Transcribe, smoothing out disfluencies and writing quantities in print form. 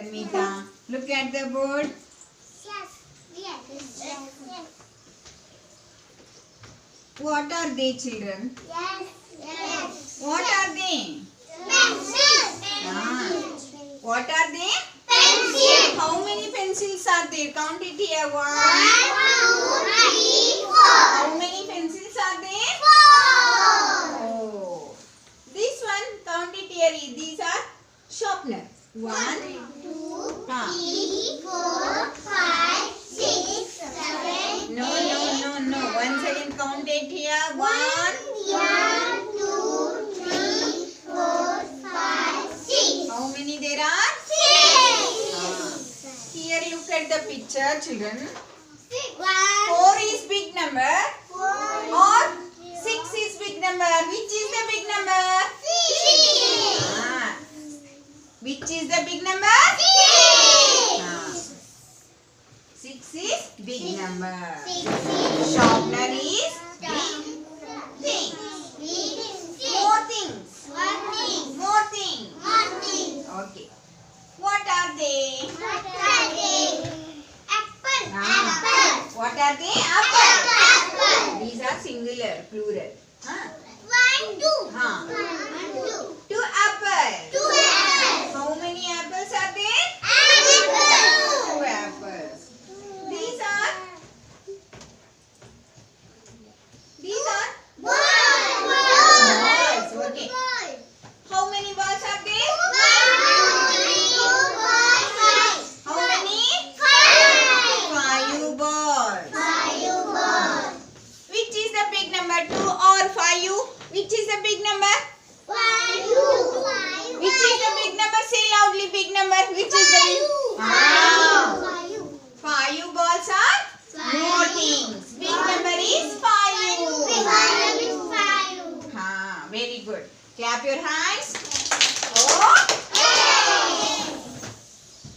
Sanmita. Look at the board. What are they, children? What are they? What are they? How many pencils are there? Count it here. 1, 2, 3, 4. How many pencils are there? 4. Oh. This one, count it here. These are sharpener. 1, 2, 3, 4, 5, 6, 7. No. Once again, count it here. 1, 2, 3, 4, 5, 6. How many there are? 6. Here look at the picture, children. 4 is big number or 6 is big number. Which is the big number? 6. Which is the big number? 6. 6 is big number. Sharpener is big thing. More things. More things. Okay. What are they? Apple. What are they? Apple. These are singular, plural. 2 apples. How many apples are there? 2 apples. These are balls. Okay. How many balls are there? How many? 5 balls. Which is the big number? 2 or 5? Which is the big number? 5. Which is the big number? Say loudly, big number. Which is the big? 5 balls are more things. Big number is 5. Very good. Clap your hands. Oh.